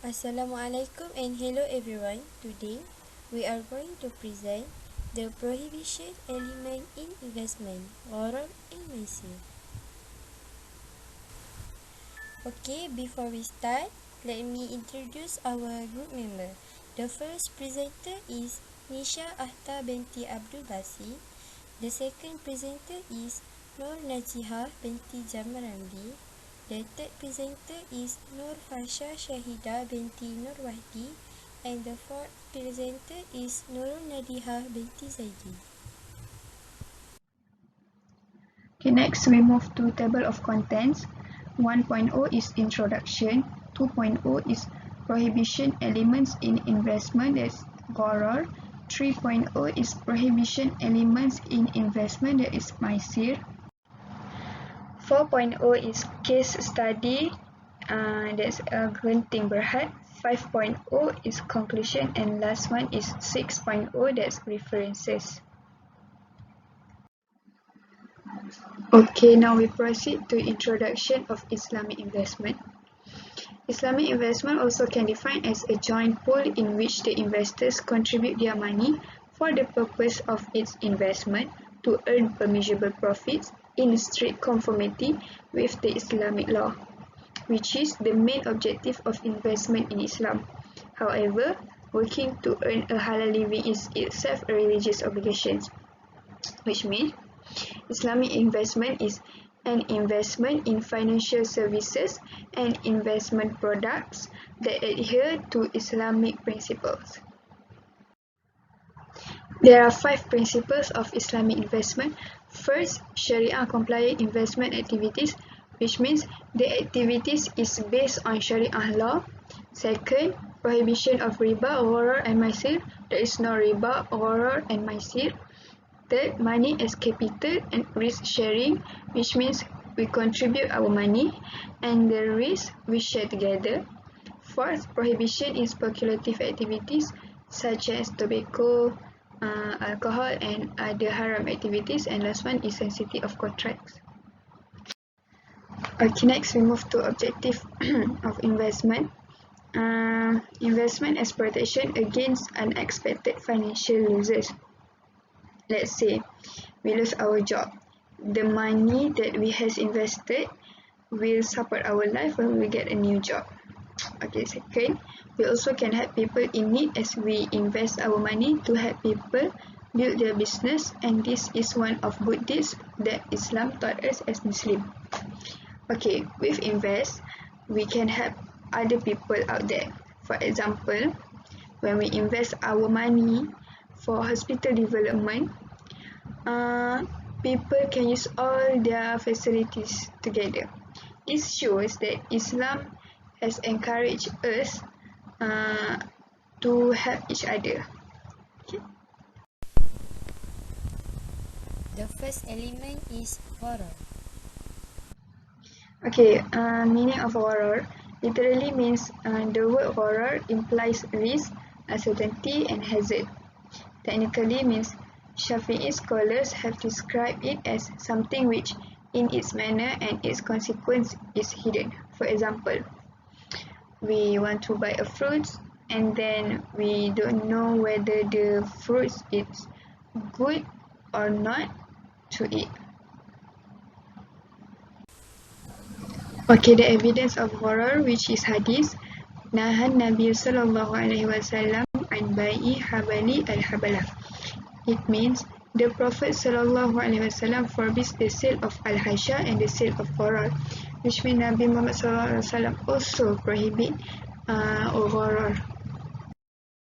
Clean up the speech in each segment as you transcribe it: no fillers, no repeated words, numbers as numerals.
Assalamualaikum and hello everyone. Today we are going to present the prohibition element in investment, Gharar and Maysir. Okay, before we start, let me introduce our group member. The first presenter is Nisha Ahta binti Abdul Basi. The second presenter is Noor Najihah binti Jamal Ramli. The third presenter is Noor Fasha Shahida binti Nur Wahdi, and the fourth presenter is Nurul Nadihah binti Zaidi. Okay, next we move to table of contents. 1.0 is introduction. 2.0 is prohibition elements in investment, that's Gharar. 3.0 is prohibition elements in investment, that is Maysir. 4.0 is case study, that's Genting Berhad. 5.0 is conclusion, and last one is 6.0, that's references. Okay, now we proceed to introduction of Islamic investment. Islamic investment also can be defined as a joint pool in which the investors contribute their money for the purpose of its investment to earn permissible profits in strict conformity with the Islamic law, which is the main objective of investment in Islam. However, working to earn a halal living is itself a religious obligation, which means Islamic investment is an investment in financial services and investment products that adhere to Islamic principles. There are 5 principles of Islamic investment. First, Sharia-compliant investment activities, which means the activities is based on Sharia law. Second, prohibition of riba, gharar and maysir. There is no riba, gharar and maysir. Third, money as capital and risk sharing, which means we contribute our money and the risk we share together. Fourth, prohibition in speculative activities such as tobacco, alcohol and other haram activities, and last one is sanctity of contracts. Okay, next we move to objective of investment. Investment as protection against unexpected financial losses. Let's say we lose our job. The money that we has invested will support our life when we get a new job. Okay, second, we also can help people in need as we invest our money to help people build their business, and this is one of good deeds that Islam taught us as Muslim. Okay, with invest, we can help other people out there. For example, when we invest our money for hospital development, people can use all their facilities together. This shows that Islam has encouraged us to help each other. Okay. The first element is Gharar. Okay, meaning of gharar literally means the word gharar implies risk, uncertainty, and hazard. Technically means Shafi'i scholars have described it as something which, in its manner and its consequence, is hidden. For example, we want to buy a fruit and then we don't know whether the fruit is good or not to eat. Okay, the evidence of gharar, which is hadith, Nahan Nabi sallallahu alaihi wasallam an bai'i habali al-habalah. It means the Prophet sallallahu alaihi wasallam forbids the sale of al-hasha and the sale of gharar, which means Nabi Muhammad sallallahu alaihi wasallam also prohibit gharar.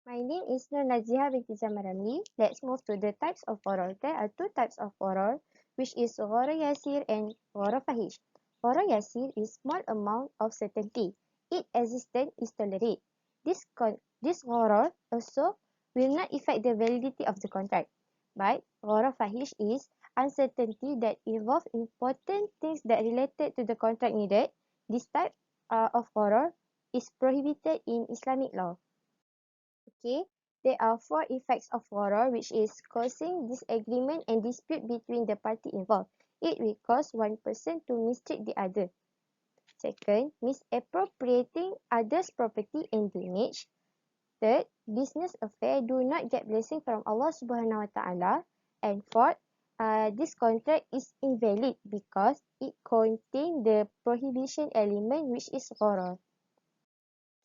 My name is Noor Najihah binti Jamal Ramli. Let's move to the types of gharar. There are 2 types of gharar, which is gharar yasir and gharar fahish. Gharar yasir is small amount of certainty. Its existence is tolerated. This gharar also will not affect the validity of the contract. But gharar fahish is uncertainty that involves important things that related to the contract needed. This type of gharar is prohibited in Islamic law. Okay, there are 4 effects of gharar, which is causing disagreement and dispute between the party involved. It will cause one person to mistreat the other. Second, misappropriating others' property and damage. Third, business affair do not get blessing from Allah Subhanahu Wa Taala. And fourth, this contract is invalid because it contains the prohibition element which is gharar.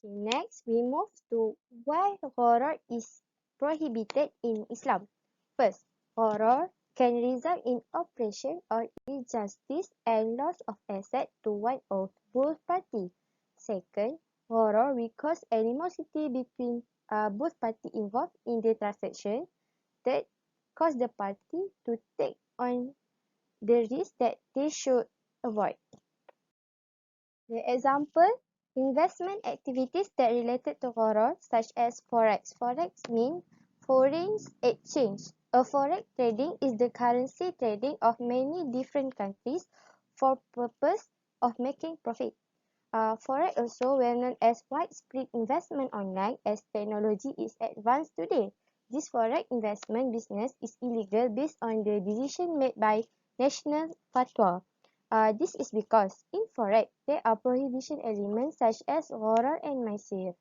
Okay, next, we move to why gharar is prohibited in Islam. First, gharar can result in oppression or injustice and loss of asset to one of both parties. Second, gharar will cause animosity between both parties involved in the transaction. Third, cause the party to take on the risk that they should avoid. The example, investment activities that related to gharar such as forex. Forex means foreign exchange. A forex trading is the currency trading of many different countries for purpose of making profit. Forex also well known as widespread investment online as technology is advanced today. This forex investment business is illegal based on the decision made by National Fatwa. This is because in forex there are prohibition elements such as gharar and maysir.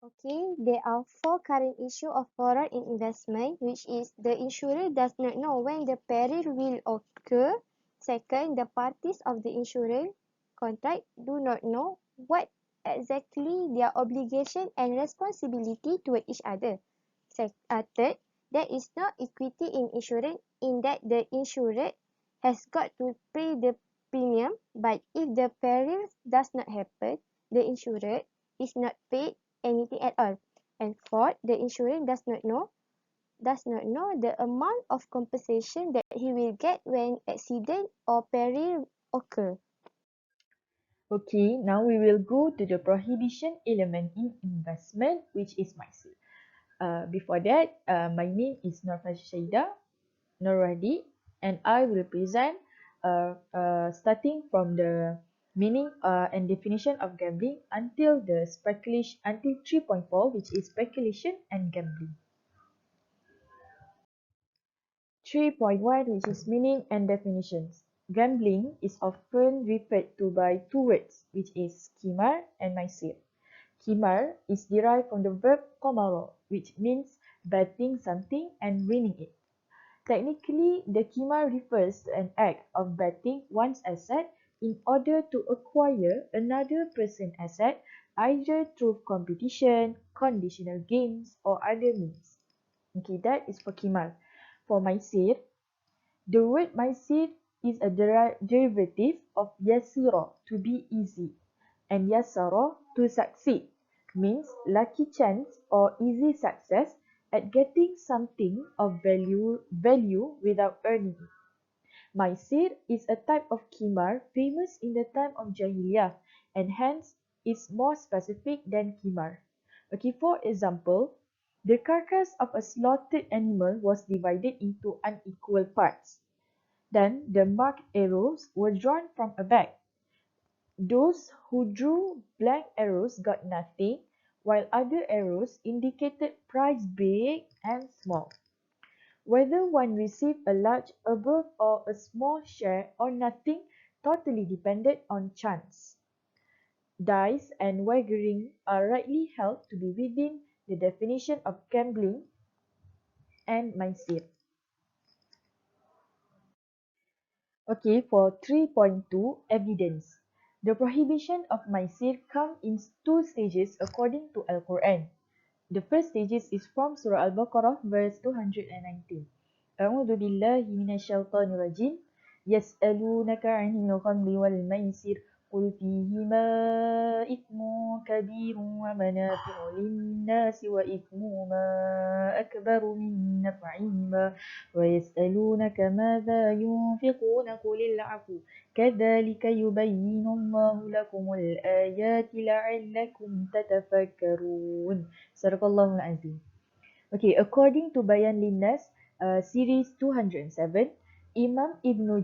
Okay, there are four current issues of gharar in investment, which is the insurer does not know when the peril will occur. Second, the parties of the insurance contract do not know what exactly their obligation and responsibility toward each other. Third, there is no equity in insurance in that the insured has got to pay the premium, but if the peril does not happen, the insured is not paid anything at all. And fourth, the insurer does not know the amount of compensation that he will get when accident or peril occur. Okay, now we will go to the prohibition element in investment, which is Maysir. Before that, my name is Noor Norwadi, and I will present starting from the meaning and definition of gambling until the speculation until 3.4, which is speculation and gambling. 3.1, which is meaning and definitions. Gambling is often referred to by two words, which is qimar and maysir. Qimar is derived from the verb qamara, which means betting something and winning it. Technically, the qimar refers to an act of betting one's asset in order to acquire another person's asset either through competition, conditional games, or other means. Okay, that is for qimar. For maysir, the word maysir is a derivative of yasira, to be easy, and yasara, to succeed, means lucky chance or easy success at getting something of value without earning it. Maysir is a type of qimar famous in the time of Jahiliyah and hence is more specific than qimar. Okay, for example, the carcass of a slaughtered animal was divided into unequal parts. Then the marked arrows were drawn from a bag. Those who drew blank arrows got nothing, while other arrows indicated prize big and small. Whether one received a large above or a small share or nothing totally depended on chance. Dice and wagering are rightly held to be within the definition of gambling and maysir. Okay, for 3.2, evidence. The prohibition of maysir comes in two stages according to Al-Quran. The first stages is from Surah Al-Baqarah, verse 219. أعوذ بالله من الشيطان الرجيم يسألونك عن الخمر والميسر قل فيهما إثم كبير ومنافع للناس وإثمهما أكبر من نفعهما ويسألونك ماذا ينفقون قل العفو كذلك يبين الله لكم الآيات لعلكم تتفكرون. Sadaqallahul Azim. Okay, according to Bayan Linnas, series 207, Imam Ibn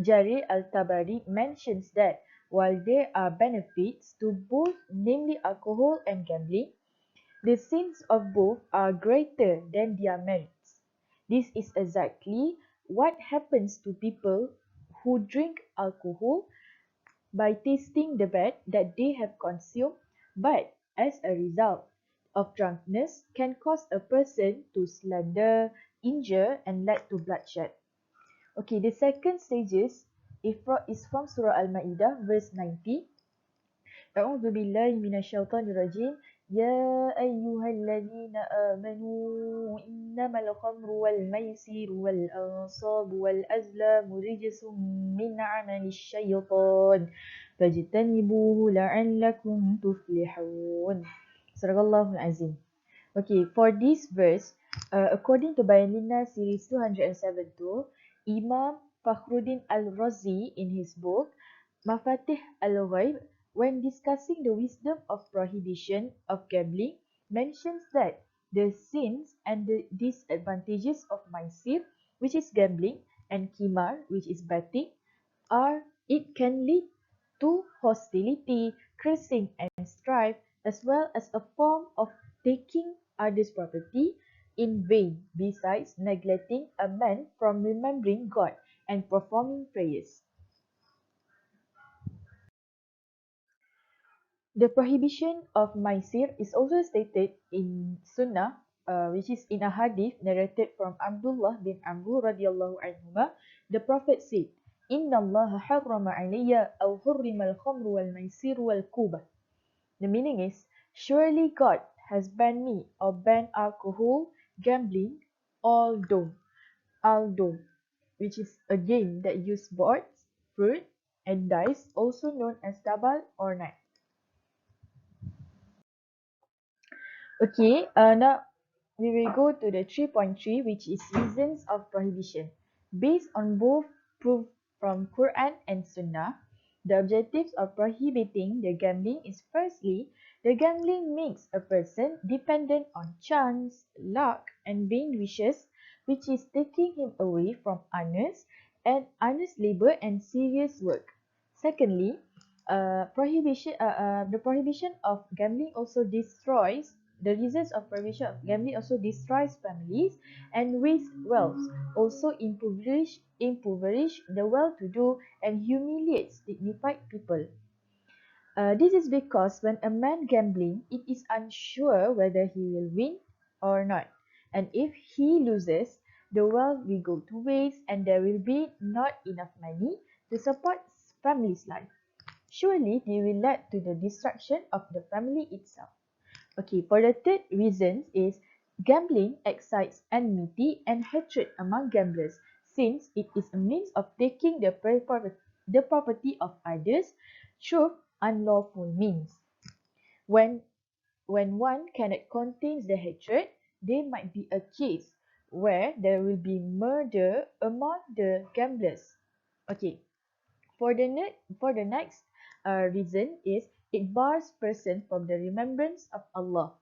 Jarir al-Tabari mentions that while there are benefits to both, namely alcohol and gambling, the sins of both are greater than their merits. This is exactly what happens to people who drink alcohol by tasting the bet that they have consumed, but as a result of drunkenness can cause a person to slander, injure, and lead to bloodshed. Okay, the second stages is from Surah Al-Ma'idah, verse 90. أعوذ بالله من الشيطان الرجيم يا أيها الذين آمنوا إنما الخمر والميسر والأنصاب والأزلام رجس من عمل الشيطان فاجتنبوه لعلكم تفلحون. صدق الله العظيم. Okay, for this verse, according to Bayanina series 272, Imam Fakhruddin Al-Razi in his book Mafatih Al-Ghaib, when discussing the wisdom of prohibition of gambling, mentions that the sins and the disadvantages of Maysir, which is gambling, and Qimar, which is betting, are it can lead to hostility, cursing, and strife, as well as a form of taking others' property in vain, besides neglecting a man from remembering God and performing prayers. The prohibition of Maysir is also stated in Sunnah, which is in a hadith narrated from Abdullah bin Amr radiallahu anhuma. The Prophet said, "Inna Allah harrama alayya aw hurrima al-khamru wal-maysir wal-kubah." The meaning is, surely God has banned me or banned alcohol, gambling, although, which is a game that uses boards, fruit, and dice, also known as tabal or knife. Okay, now we will go to the 3.3, which is reasons of prohibition. Based on both proof from Quran and Sunnah, the objectives of prohibiting the gambling is firstly, the gambling makes a person dependent on chance, luck, and vain wishes, which is taking him away from honest labor and serious work. Secondly, the prohibition of gambling also destroys the reasons of prohibition of gambling also destroys families and waste wealth, also impoverish the well-to-do and humiliates dignified people. This is because when a man gambling, it is unsure whether he will win or not. And if he loses, the wealth will go to waste and there will be not enough money to support family's life. Surely, they will lead to the destruction of the family itself. Okay, for the third reason is gambling excites enmity and hatred among gamblers since it is a means of taking the property of others through unlawful means. When one cannot contain the hatred, there might be a case where there will be murder among the gamblers. Okay, for the next reason is it bars person from the remembrance of Allah.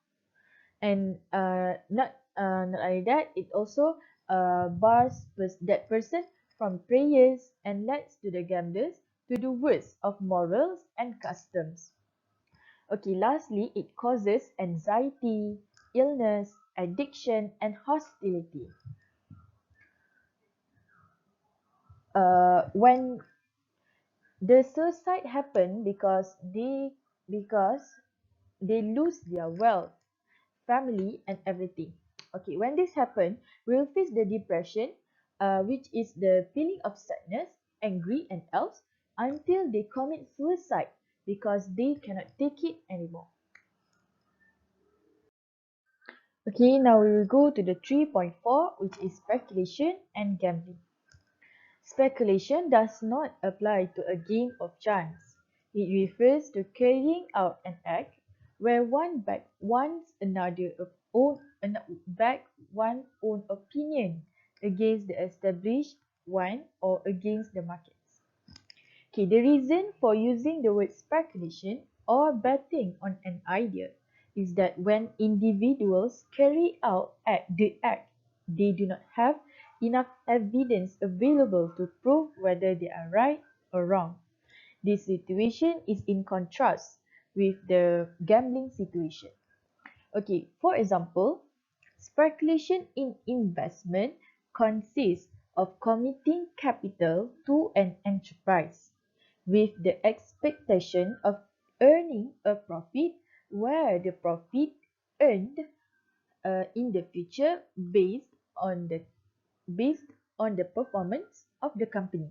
And not only that, it also bars that person from prayers and leads to the gamblers to do worse of morals and customs. Okay, lastly, it causes anxiety, illness, addiction, and hostility. When the suicide happen because they lose their wealth, family, and everything. Okay, when this happens, we'll face the depression, which is the feeling of sadness, angry, and else until they commit suicide because they cannot take it anymore. Okay, now we will go to the 3.4, which is speculation and gambling. Speculation does not apply to a game of chance. It refers to carrying out an act where one back one's one's own opinion against the established one or against the markets. Okay, the reason for using the word speculation or betting on an idea is that when individuals carry out the act, they do not have enough evidence available to prove whether they are right or wrong. This situation is in contrast with the gambling situation. Okay, for example, speculation in investment consists of committing capital to an enterprise. with the expectation of earning a profit where the profit earned in the future based on the performance of the company.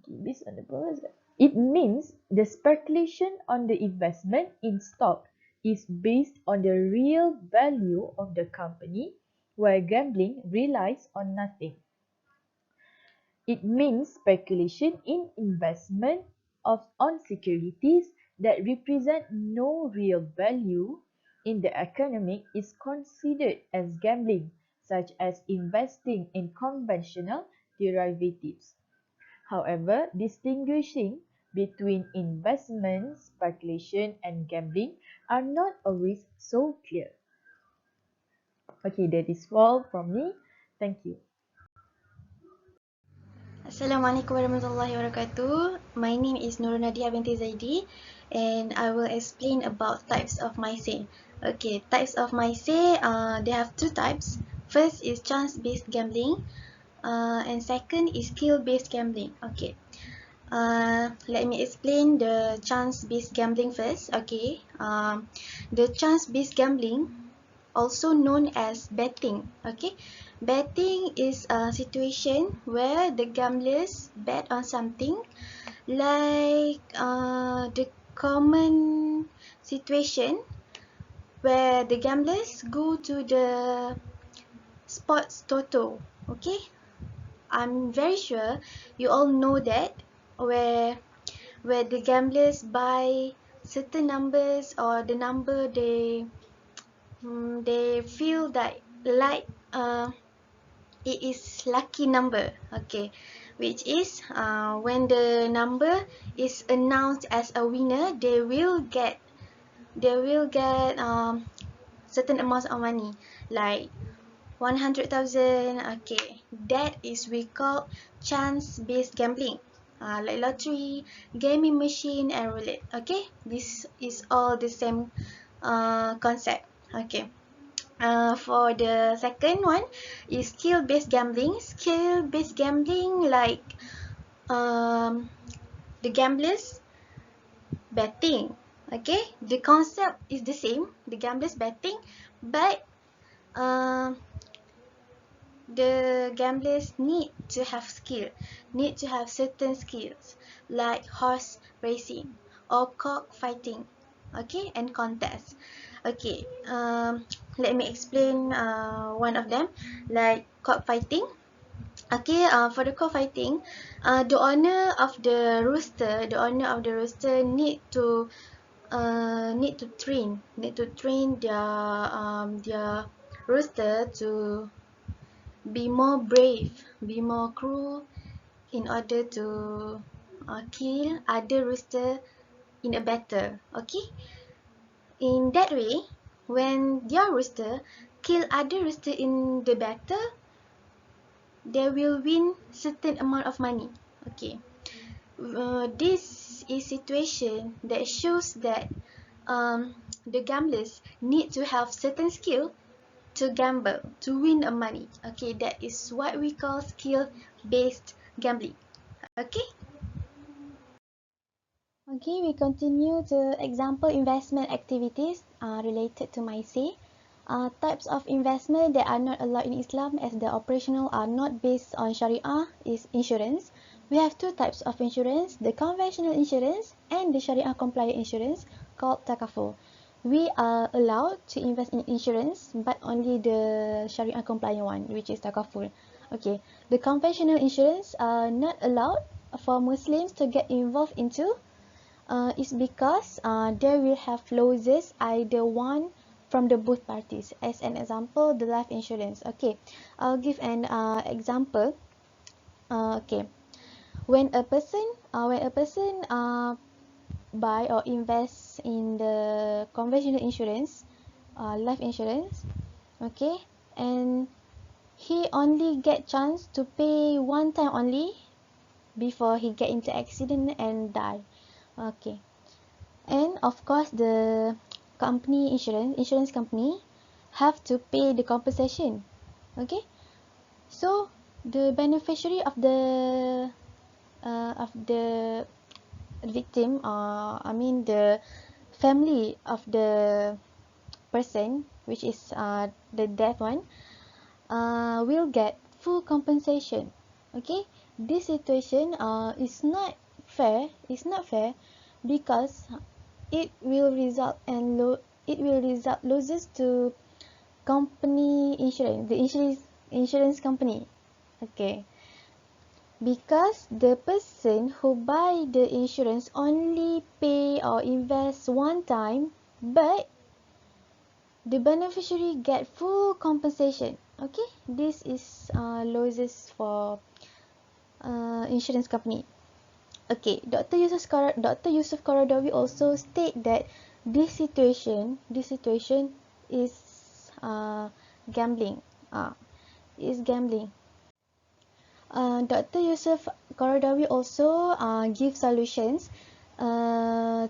Based on the performance. It means the speculation on the investment in stock is based on the real value of the company, where gambling relies on nothing. It means speculation in investment on securities that represent no real value in the economy is considered as gambling, such as investing in conventional derivatives. However, distinguishing between investment, speculation, and gambling are not always so clear. Okay, that is all from me. Thank you. Assalamualaikum warahmatullahi wabarakatuh. My name is Noor binti Zaidi, and I will explain about types of Maysir. Okay, types of Maysir, they have two types. First is chance-based gambling, and second is skill-based gambling. Okay, let me explain the chance-based gambling first. Okay, the chance-based gambling, also known as betting. Okay, betting is a situation where the gamblers bet on something, like the common situation where the gamblers go to the sports toto. Okay, I'm very sure you all know that, where the gamblers buy certain numbers, or the number they feel that, like it is lucky number. Okay, which is when the number is announced as a winner, they will get certain amounts of money, like 100,000. Okay, that is we call chance-based gambling, like lottery, gaming machine, and roulette. Okay, this is all the same concept. Okay. For the second one is skill-based gambling. Skill-based gambling, like the gamblers betting. Okay, the concept is the same. The gamblers betting, but the gamblers need to have certain skills, like horse racing or cock fighting. Okay, and contests. Okay, let me explain one of them, like cock fighting. Okay, for the cockfighting, the owner of the rooster need to train their rooster to be more brave, be more cruel, in order to kill other rooster in a battle. Okay, in that way, when their rooster kill other rooster in the battle, they will win certain amount of money. Okay, this is situation that shows that the gamblers need to have certain skill to gamble, to win a money. Okay, that is what we call skill-based gambling. Okay. Okay, we continue to example investment activities related to Maysir. Types of investment that are not allowed in Islam, as the operational are not based on Sharia, is insurance. We have two types of insurance, the conventional insurance and the Sharia compliant insurance called takaful. We are allowed to invest in insurance, but only the Sharia compliant one, which is takaful. Okay, the conventional insurance are not allowed for Muslims to get involved into, is because they will have losses, either one from the both parties. As an example, the life insurance. Okay, I'll give an example. Okay, when a person buy or invest in the conventional insurance, life insurance, okay, and he only get chance to pay one time only before he get into accident and die. Okay, and of course the insurance company have to pay the compensation. Okay, so the beneficiary of the of the victim, I mean the family of the person, which is the dead one, will get full compensation. Okay, this situation is not fair. It's not fair because it will result losses to company insurance, the insurance company. Okay, because the person who buy the insurance only pay or invest one time, but the beneficiary get full compensation. Okay, this is losses for insurance company. Okay, Dr. Yusuf Qaradawi also state that this situation is gambling. Is gambling. Dr. Yusuf Qaradawi also give solutions to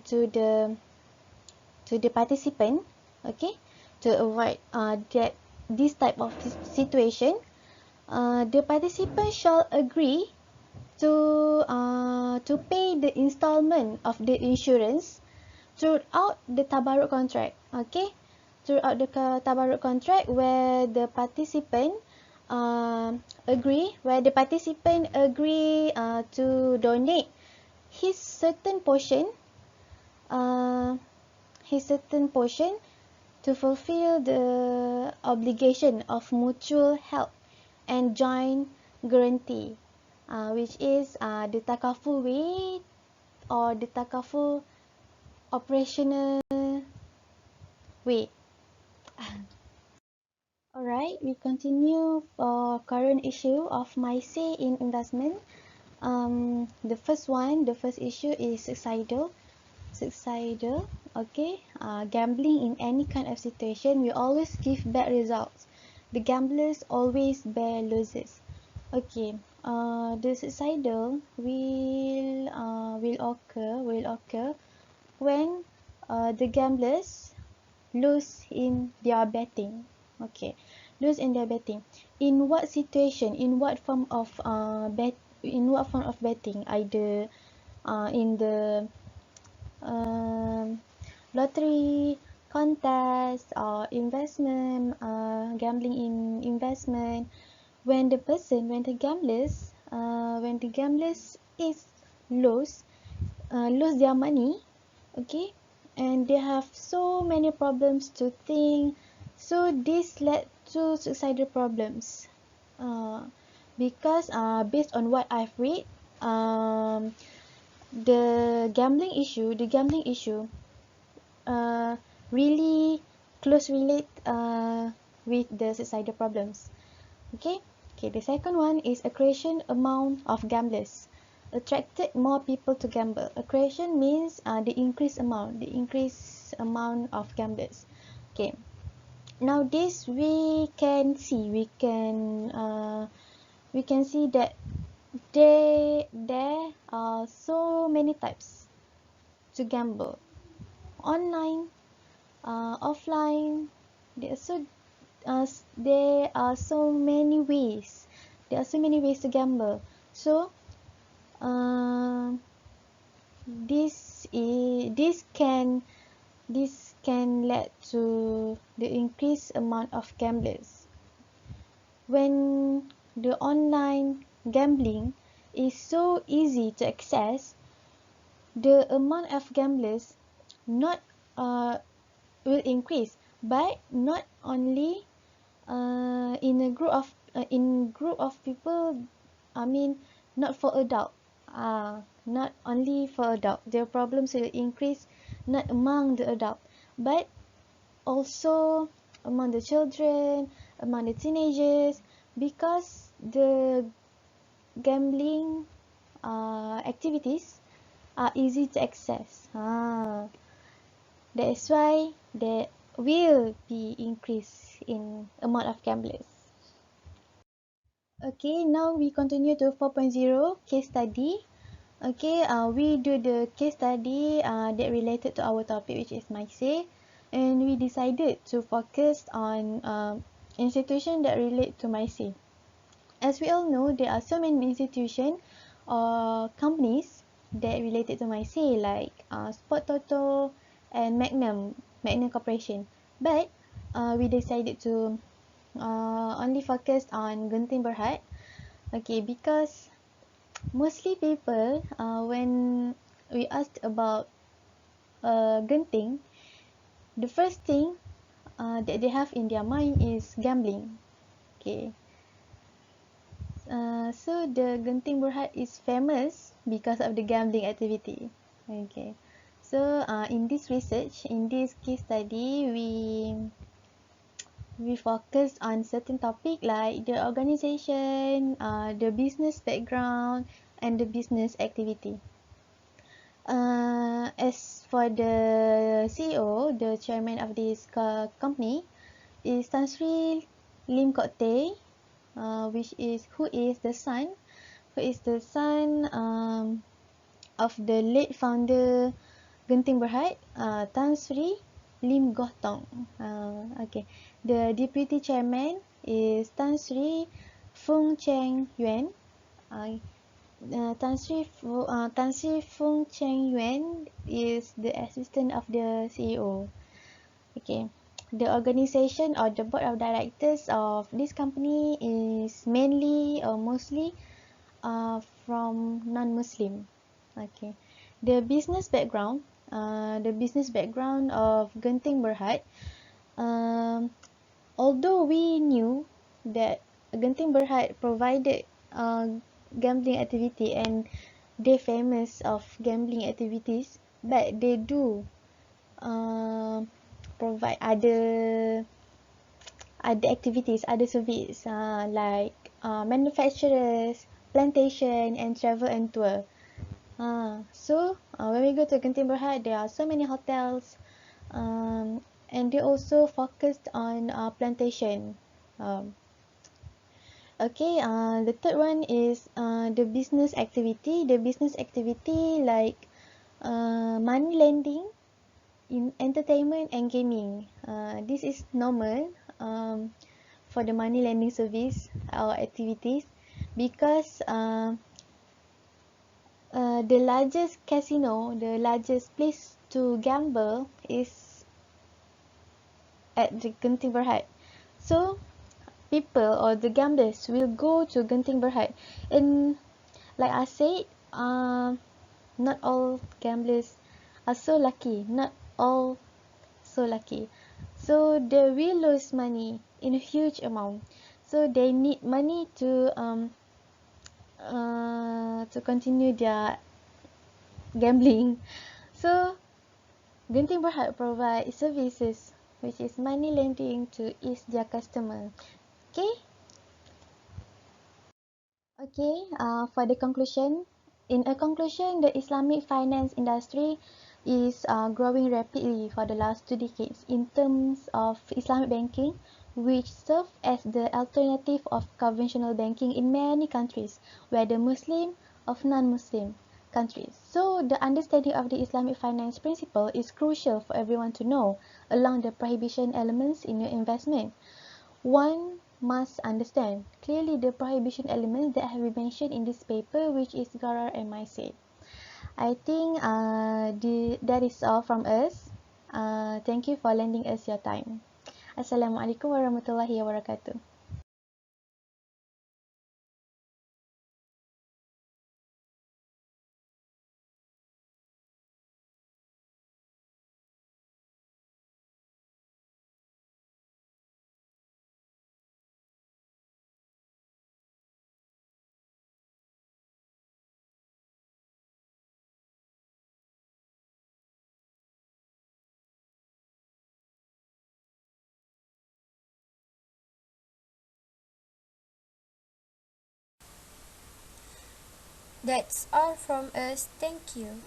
the participant, okay, to avoid that this type of situation. The participant shall agree to pay the installment of the insurance throughout the tabarruk contract. Okay, throughout the tabarruk contract where the participant agree to donate his certain portion uh, to fulfill the obligation of mutual help and joint guarantee, which is the takaful way or the takaful operational way. Alright, we continue for current issue of Maysir in investment. The first issue is suicidal. Okay, gambling in any kind of situation will always give bad results. The gamblers always bear losses. Okay, the suicidal will occur when the gamblers lose in their betting. Okay, lose in their betting. In what situation? In what form of betting? Either in the lottery contest or investment, gambling in investment. When the gamblers is lose their money, okay, and they have so many problems to think, so this led to suicidal problems. Because based on what I've read, the gambling issue really close relate with the suicidal problems. Okay, the second one is accretion amount of gamblers attracted more people to gamble. Accretion means the increased amount of gamblers. Okay, now this we can see that there are so many types to gamble. Online, offline, there are so many ways. To gamble. So this can lead to the increased amount of gamblers. When the online gambling is so easy to access, the amount of gamblers not will increase, but not only in a group of people. I mean, not for adult. Not only for adult. Their problems will increase not among the adult, but also among the children, among the teenagers, because the gambling activities are easy to access. That is why there will be increase in amount of gamblers. Okay, now we continue to 4.0 case study. Okay, we do the case study that related to our topic, which is Maysir, and we decided to focus on institutions that relate to Maysir. As we all know, there are so many institutions companies that related to Maysir, like Sport Toto and Magnum Corporation. But we decided to only focus on Genting Berhad. Okay, because mostly people, when we asked about Genting, the first thing that they have in their mind is gambling. Okay, so the Genting Berhad is famous because of the gambling activity. Okay, so in this research, in this case study, we focus on certain topic like the organization, the business background, and the business activity. As for the CEO, the chairman of this company, is Tan Sri Lim Kok Teh, who is the son of the late founder Genting Berhad, Tan Sri Lim Gohtong. Okay, the deputy chairman is Tan Sri Fung Cheng Yuan. Tan Sri Fung Cheng Yuan is the assistant of the CEO. Okay, the organization or the board of directors of this company is mainly or mostly from non-Muslim. Okay, the business background, of Genting Berhad. Although we knew that Genting Berhad provided gambling activity and they're famous of gambling activities, but they do provide other activities, other service like manufacturers, plantation, and travel and tour. So when we go to Genting Berhad, there are so many hotels, and they also focused on plantation. Um, okay, the third one is the business activity. The business activity like money lending, in entertainment and gaming. This is normal for the money lending service or activities because the largest casino, the largest place to gamble is at the Genting Berhad. So people or the gamblers will go to Genting Berhad, and like I said, not all gamblers are so lucky. Not all so lucky. So they will lose money in a huge amount. So they need money to continue their gambling. So Genting Berhad provide services which is money lending to ease their customer. Okay. Okay, for the conclusion, in a conclusion, the Islamic finance industry is growing rapidly for the last 2 decades in terms of Islamic banking, which serve as the alternative of conventional banking in many countries, whether Muslim or non-Muslim countries. So, the understanding of the Islamic finance principle is crucial for everyone to know along the prohibition elements in your investment. One must understand clearly the prohibition elements that have been mentioned in this paper, which is Gharar and Maysir. I think that is all from us. Thank you for lending us your time. Assalamualaikum warahmatullahi wabarakatuh. That's all from us. Thank you.